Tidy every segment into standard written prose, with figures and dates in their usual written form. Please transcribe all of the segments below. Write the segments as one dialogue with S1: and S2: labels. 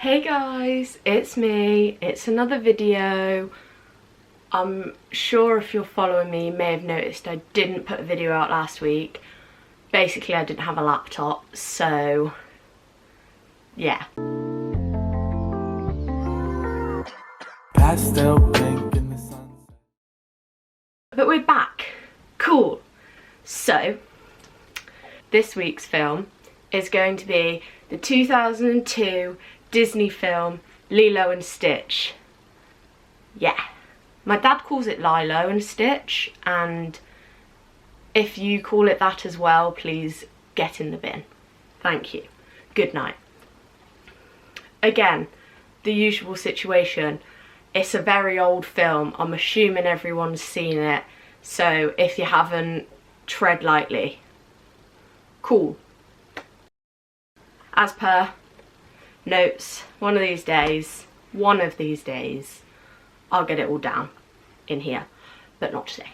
S1: Hey guys, it's me. It's another video. I'm sure if you're following me, you may have noticed I didn't put a video out last week. Basically, I didn't have a laptop, so yeah.
S2: Pastel pink in the sunset.
S1: But we're back. Cool. So, this week's film is going to be the 2002 Disney film Lilo and Stitch. Yeah. My dad calls it Lilo and Stitch, and if you call it that as well, please get in the bin. Thank you. Good night. Again, the usual situation. It's a very old film. I'm assuming everyone's seen it, so if you haven't, tread lightly. Cool. As per notes, one of these days, I'll get it all down in here, but not today.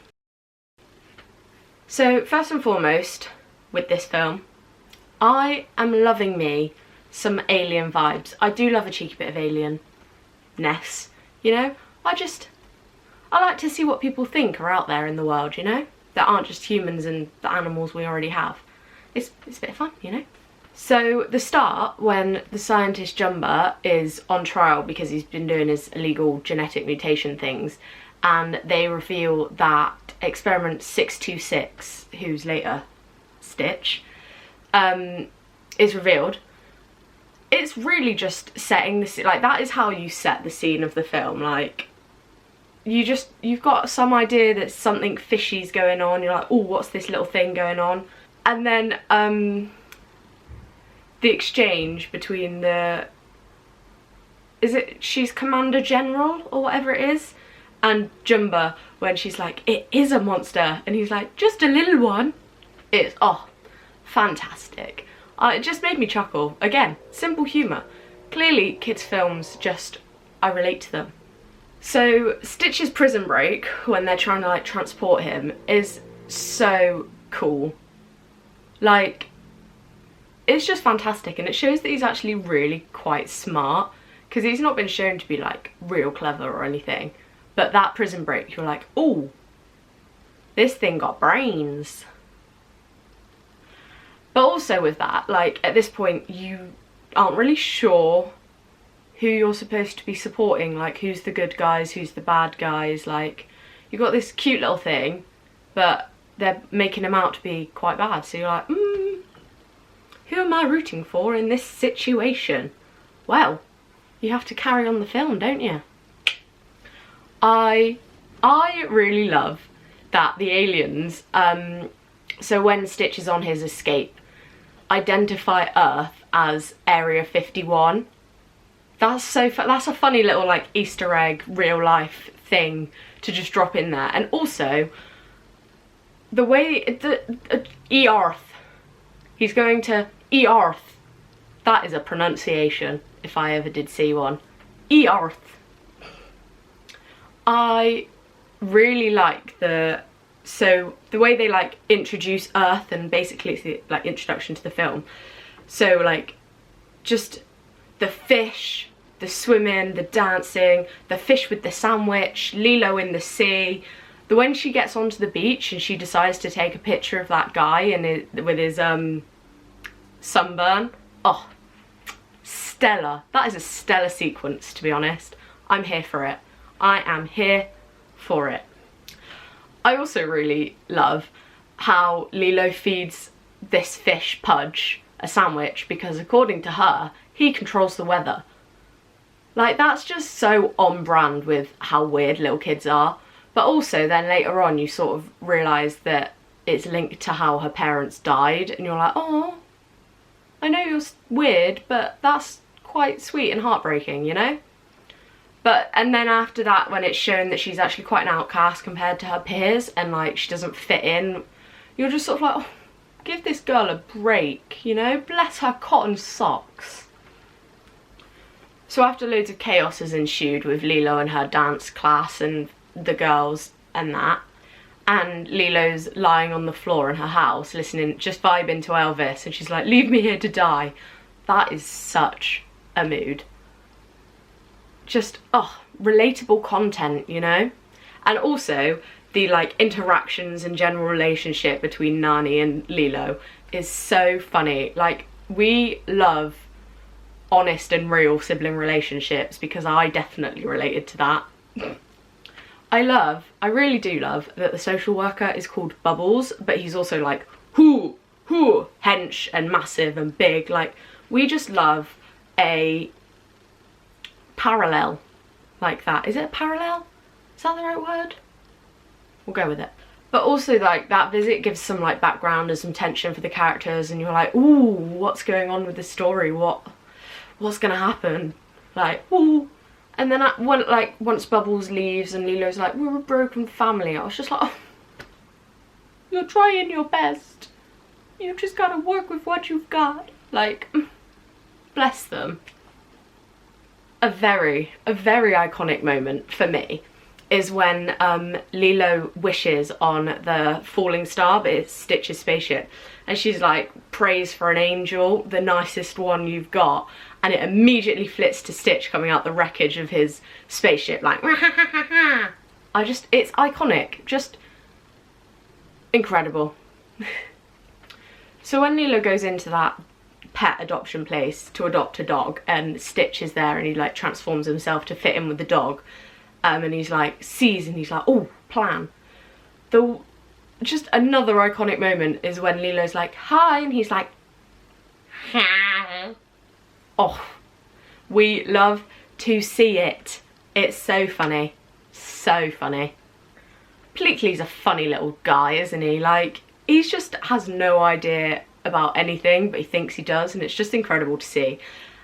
S1: So first and foremost, with this film, I am loving me some Alien vibes. I do love a cheeky bit of alien-ness, you know? I like to see what people think are out there in the world, you know? That aren't just humans and the animals we already have. It's a bit of fun, you know? So the start, when the scientist Jumba is on trial because he's been doing his illegal genetic mutation things, and they reveal that experiment 626, who's later Stitch, is revealed. It's really just setting the, like, that is how you set the scene of the film. Like, you've got some idea that something fishy's going on. You're like, oh, what's this little thing going on? And then the exchange between she's Commander General or whatever it is, and Jumba, when she's like, it is a monster, and he's like, just a little one. It's, oh, fantastic. It just made me chuckle. Again, simple humour. Clearly kids' films, I relate to them. So Stitch's prison break, when they're trying to like transport him, is so cool. Like, it's just fantastic, and it shows that he's actually really quite smart, because he's not been shown to be like real clever or anything. But that prison break, you're like, oh, this thing got brains. But also with that, like, at this point you aren't really sure who you're supposed to be supporting, like who's the good guys, who's the bad guys. Like, you've got this cute little thing, but they're making him out to be quite bad, so you're like, who am I rooting for in this situation? Well, you have to carry on the film, don't you? I really love that the aliens, so when Stitch is on his escape, identify Earth as Area 51. That's a funny little like Easter egg, real life thing to just drop in there. And also, the way, E-Arth, he's going to E-Arth. That is a pronunciation, if I ever did see one. E-Arth. I really like the way they like introduce Earth, and basically it's the like introduction to the film. So like, just the fish, the swimming, the dancing, the fish with the sandwich, Lilo in the sea. When she gets onto the beach and she decides to take a picture of that guy and with his sunburn. Oh, stellar. That is a stellar sequence, to be honest. I'm here for it. I am here for it. I also really love how Lilo feeds this fish Pudge a sandwich, because according to her, he controls the weather. Like, that's just so on brand with how weird little kids are. But also then later on you sort of realise that it's linked to how her parents died, and you're like, oh, I know you're weird, but that's quite sweet and heartbreaking, you know? And then after that, when it's shown that she's actually quite an outcast compared to her peers, and like she doesn't fit in, you're just sort of like, oh, give this girl a break, you know? Bless her cotton socks. So after loads of chaos has ensued with Lilo and her dance class and the girls and that, and Lilo's lying on the floor in her house listening, just vibing to Elvis, and she's like, leave me here to die. That is such a mood. just, oh, relatable content, you know? And also the like interactions and general relationship between Nani and Lilo is so funny. Like, we love honest and real sibling relationships because I definitely related to that. I really do love that the social worker is called Bubbles, but he's also like, hoo, hench and massive and big. Like, we just love a parallel like that. Is it a parallel? Is that the right word? We'll go with it. But also, like, that visit gives some like background and some tension for the characters, and you're like, ooh, what's going on with this story? What's gonna happen? Like, ooh. And then once Bubbles leaves and Lilo's like, we're a broken family, I was just like, oh, you're trying your best. You just gotta work with what you've got. Like, bless them. A very iconic moment for me is when Lilo wishes on the falling star, but it's Stitch's spaceship. And she's like, prays for an angel, the nicest one you've got. And it immediately flips to Stitch coming out the wreckage of his spaceship, like, it's iconic, just incredible. So when Lilo goes into that pet adoption place to adopt a dog, and Stitch is there and he like transforms himself to fit in with the dog, and he's like, sees, and he's like, oh, plan. Just another iconic moment is when Lilo's like, hi, and he's like, hi. Oh, we love to see it. It's so funny. So funny. Pleakley's a funny little guy, isn't he? Like, he just has no idea about anything, but he thinks he does, and it's just incredible to see.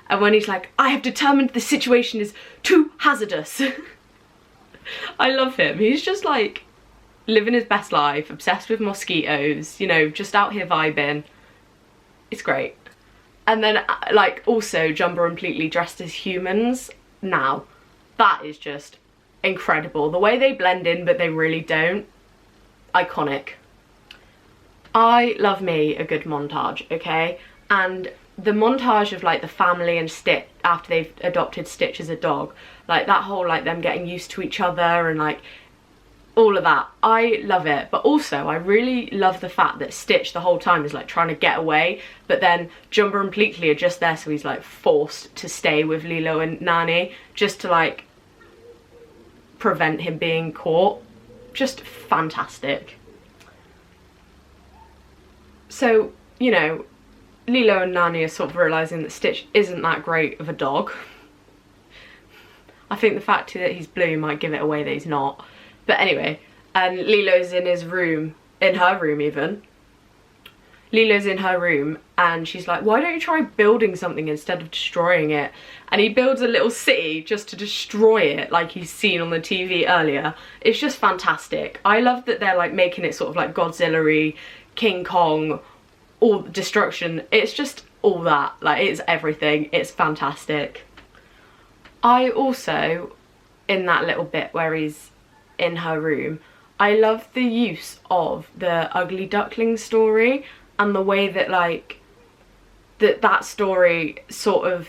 S1: And when he's like, I have determined the situation is too hazardous. I love him. He's just like living his best life, obsessed with mosquitoes, you know, just out here vibing. It's great. And then, like, also Jumper and Pleakley dressed as humans. Now, that is just incredible. The way they blend in, but they really don't. Iconic. I love me a good montage, okay? And the montage of, like, the family and Stitch after they've adopted Stitch as a dog, like, that whole, like, them getting used to each other and, like, all of that, I love it. But also I really love the fact that Stitch the whole time is like trying to get away, but then Jumper and Pleakley are just there, so he's like forced to stay with Lilo and Nani just to like prevent him being caught. Just fantastic. So, you know, Lilo and Nani are sort of realising that Stitch isn't that great of a dog. I think the fact that he's blue might give it away that he's not. But anyway, and Lilo's in his room, in her room even. Lilo's in her room and she's like, why don't you try building something instead of destroying it? And he builds a little city just to destroy it, like he's seen on the TV earlier. It's just fantastic. I love that they're like making it sort of like Godzilla-y, King Kong, all destruction. It's just all that, like it's everything. It's fantastic. I also, in that little bit where he's in her room, I love the use of the ugly duckling story and the way that like that story sort of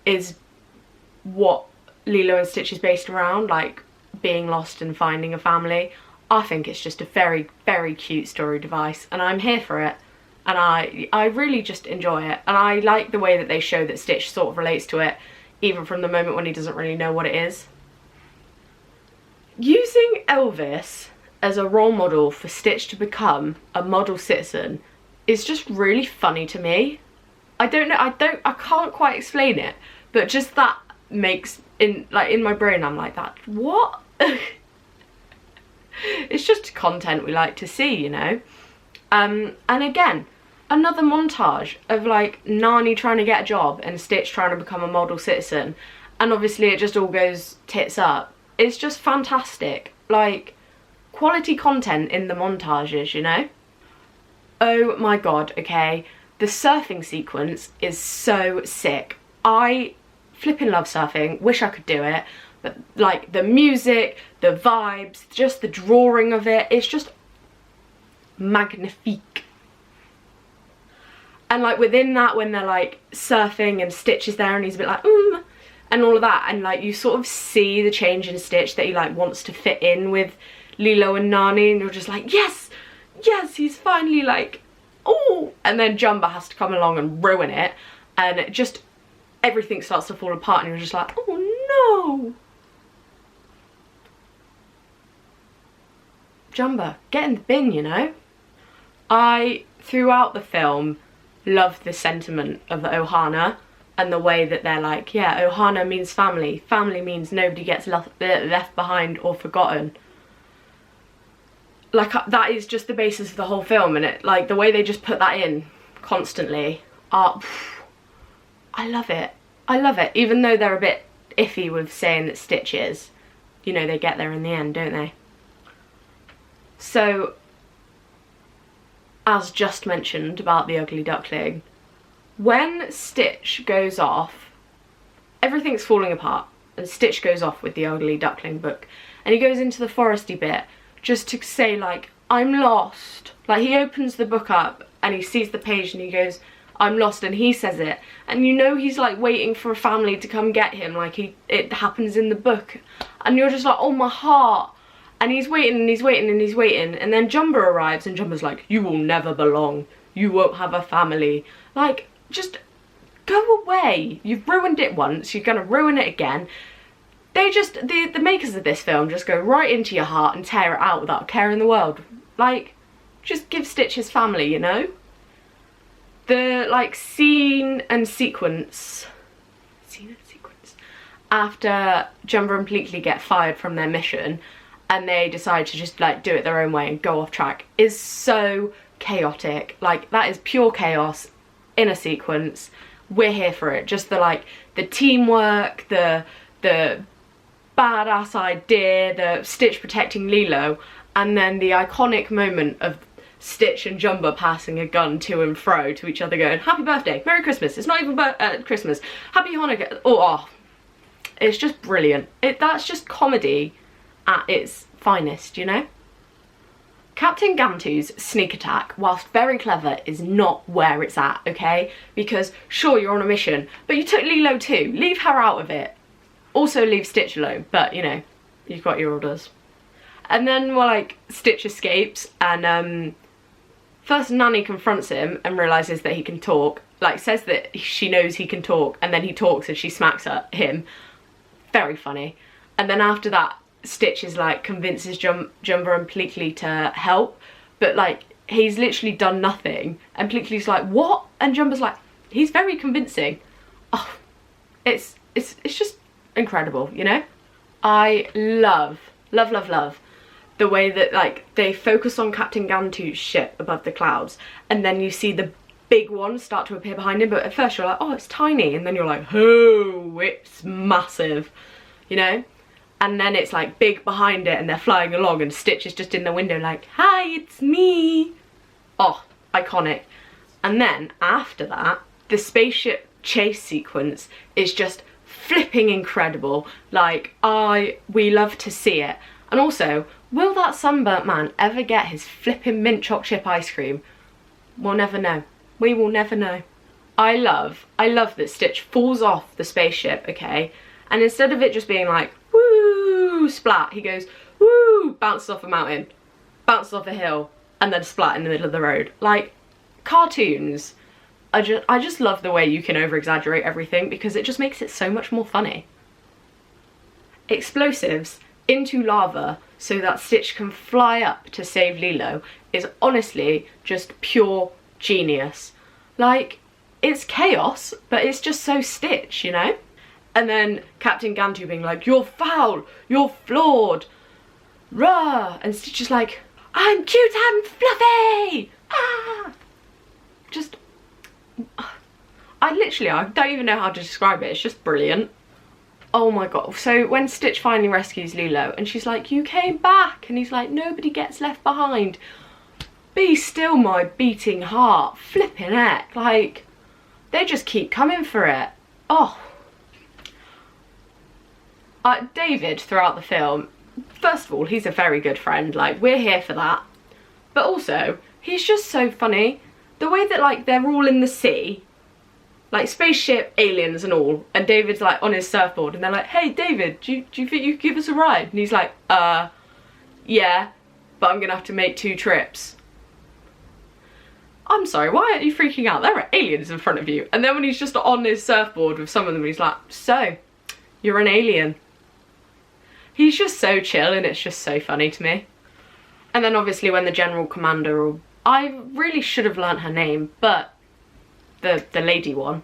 S1: is what Lilo and Stitch is based around, like being lost and finding a family. I think it's just a very, very cute story device and I'm here for it, and I really just enjoy it, and I like the way that they show that Stitch sort of relates to it even from the moment when he doesn't really know what it is. Using Elvis as a role model for Stitch to become a model citizen is just really funny to me. I don't know, I can't quite explain it, but just that makes, in my brain I'm like, that, what? It's just content we like to see, you know? And again, another montage of like Nani trying to get a job and Stitch trying to become a model citizen, and obviously it just all goes tits up. It's just fantastic, like quality content in the montages, you know? Oh my god, okay, the surfing sequence is so sick. I flipping love surfing, wish I could do it, but like the music, the vibes, just the drawing of it, it's just magnifique. And like within that, when they're like surfing and Stitch is there and he's a bit like, and all of that, and like you sort of see the change in Stitch, that he like wants to fit in with Lilo and Nani, and you're just like, yes, yes, he's finally like, oh, and then Jumba has to come along and ruin it, and it just, everything starts to fall apart, and you're just like, oh no. Jumba, get in the bin, you know. I, throughout the film, love the sentiment of the Ohana, and the way that they're like, yeah, Ohana means family. Family means nobody gets left behind or forgotten. Like, that is just the basis of the whole film, and it, like, the way they just put that in constantly, I love it. I love it, even though they're a bit iffy with saying that Stitch is. You know, they get there in the end, don't they? So, as just mentioned about the ugly duckling, when Stitch goes off, everything's falling apart, and Stitch goes off with the ugly duckling book, and he goes into the foresty bit just to say, like, I'm lost. Like, he opens the book up and he sees the page and he goes, I'm lost, and he says it, and you know he's like waiting for a family to come get him, like it happens in the book, and you're just like, oh my heart. And he's waiting and he's waiting and he's waiting, and then Jumba arrives, and Jumba's like, you will never belong, you won't have a family. Like, just go away. You've ruined it once, you're gonna ruin it again. They just, the makers of this film just go right into your heart and tear it out without a care in the world. Like, just give Stitch his family, you know? The, like, scene and sequence after Jumba and Pleakley get fired from their mission, and they decide to just like do it their own way and go off track, is so chaotic. Like, that is pure chaos in a sequence. We're here for it. Just the, like, the teamwork, the badass idea, the Stitch protecting Lilo, and then the iconic moment of Stitch and Jumba passing a gun to and fro to each other going, happy birthday, Merry Christmas, it's not even Christmas, Happy Hanukkah. Oh, it's just brilliant. That's just comedy at its finest, you know? Captain Gantu's sneak attack, whilst very clever, is not where it's at, okay? Because sure, you're on a mission, but you took Lilo too. Leave her out of it. Also leave Stitch alone, but you know, you've got your orders. And then, well, like, Stitch escapes, and first Nani confronts him and realises that he can talk, like says that she knows he can talk, and then he talks and she smacks at him. Very funny. And then after that, Stitch is like, convinces Jumba and Pleakley to help, but like, he's literally done nothing, and Pleakley's like, what? And Jumba's like, he's very convincing. Oh, it's just incredible, you know? I love the way that, like, they focus on Captain Gantu's ship above the clouds, and then you see the big one start to appear behind him, but at first you're like, oh, it's tiny, and then you're like, oh, it's massive, you know? And then it's like big behind it, and they're flying along, and Stitch is just in the window like, hi, it's me. Oh, iconic. And then after that, the spaceship chase sequence is just flipping incredible. Like, we love to see it. And also, will that sunburnt man ever get his flipping mint choc chip ice cream? We'll never know. We will never know. I love that Stitch falls off the spaceship, okay? And instead of it just being like, woo, splat, he goes, woo, bounces off a mountain, bounces off a hill, and then splat in the middle of the road. Like, cartoons, I just love the way you can over-exaggerate everything, because it just makes it so much more funny. Explosives into lava so that Stitch can fly up to save Lilo is honestly just pure genius. Like, it's chaos, but it's just so Stitch, you know? And then Captain Gantu being like, you're foul, you're flawed, rah, and Stitch is like, I'm cute and fluffy, ah! Just, I don't even know how to describe it, it's just brilliant. Oh my god. So when Stitch finally rescues Lilo, and she's like, you came back, and he's like, nobody gets left behind. Be still, my beating heart. Flipping heck. Like, they just keep coming for it. Oh. David, throughout the film, first of all, he's a very good friend. Like, we're here for that. But also, he's just so funny. The way that, like, they're all in the sea, like spaceship, aliens and all, and David's like on his surfboard and they're like, hey David, do you think you could give us a ride? And he's like, yeah, but I'm gonna have to make 2 trips. I'm sorry, why aren't you freaking out? There are aliens in front of you. And then when he's just on his surfboard with some of them, he's like, so, you're an alien. He's just so chill and it's just so funny to me. And then obviously when the general commander, or I really should have learnt her name, but the lady one,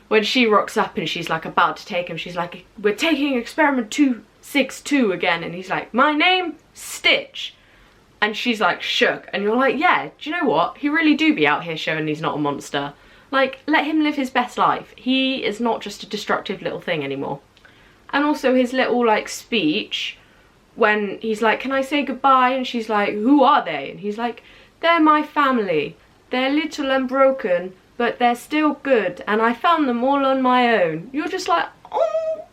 S1: when she rocks up and she's like about to take him, she's like, we're taking experiment 262 again, and he's like, my name, Stitch. And she's like shook, and you're like, yeah, do you know what? He really do be out here showing he's not a monster. Like, let him live his best life. He is not just a destructive little thing anymore. And also his little like speech when he's like, can I say goodbye? And she's like, who are they? And he's like, they're my family. They're little and broken, but they're still good, and I found them all on my own. You're just like, oh.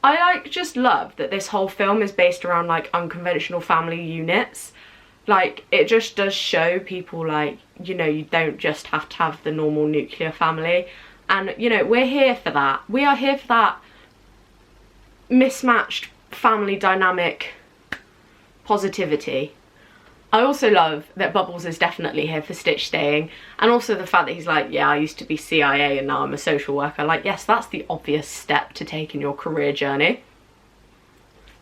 S1: I like just love that this whole film is based around like unconventional family units. Like, it just does show people like, you know, you don't just have to have the normal nuclear family. And, you know, we're here for that. We are here for that mismatched family dynamic positivity. I also love that Bubbles is definitely here for Stitch staying, and also the fact that he's like, yeah, I used to be CIA and now I'm a social worker. Like, yes, that's the obvious step to take in your career journey.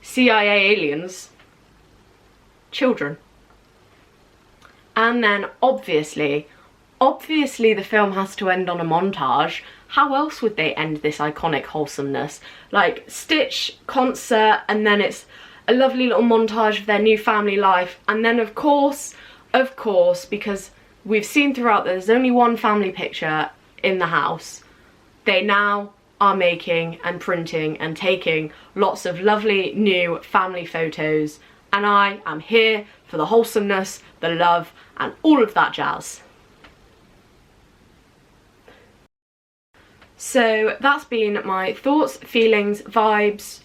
S1: CIA aliens, children. And then obviously the film has to end on a montage. How else would they end this iconic wholesomeness? Like, Stitch concert, and then it's a lovely little montage of their new family life, and then of course, because we've seen throughout that there's only one family picture in the house, they now are making and printing and taking lots of lovely new family photos, and I am here for the wholesomeness, the love, and all of that jazz. So that's been my thoughts, feelings, vibes,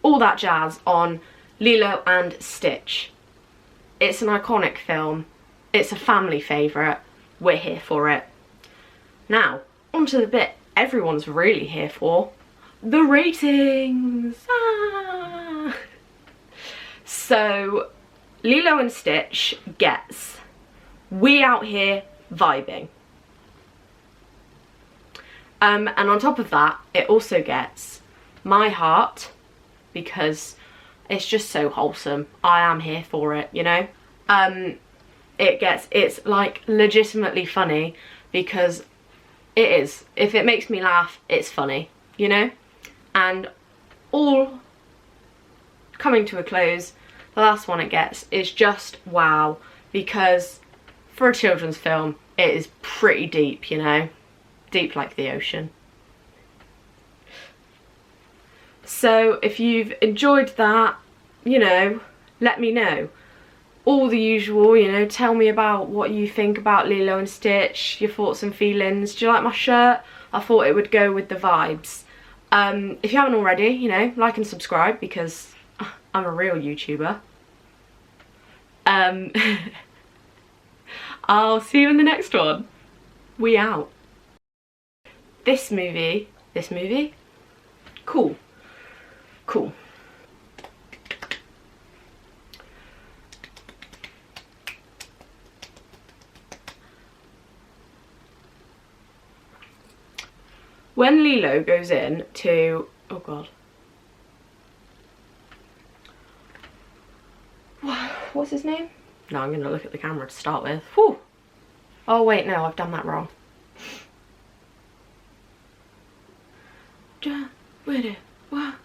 S1: all that jazz on Lilo and Stitch. It's an iconic film. It's a family favourite. We're here for it. Now, onto the bit everyone's really here for, the ratings. Ah. So, Lilo and Stitch gets We Out Here Vibing. And on top of that, it also gets My Heart, because it's just so wholesome. I am here for it, you know. It's like legitimately funny, because it is. If it makes me laugh, it's funny, you know. And all coming to a close, the last one it gets is just wow, because for a children's film, it is pretty deep, you know. Deep like the ocean. So if you've enjoyed that, you know, let me know. All the usual, you know, tell me about what you think about Lilo and Stitch, your thoughts and feelings. Do you like my shirt? I thought it would go with the vibes. If you haven't already, you know, like and subscribe, because I'm a real YouTuber. I'll see you in the next one. We out. This movie, cool. When Lilo goes in to, oh god, what's his name? No, I'm gonna look at the camera to start with. Whew. Oh wait, no, I've done that wrong. Ready? What?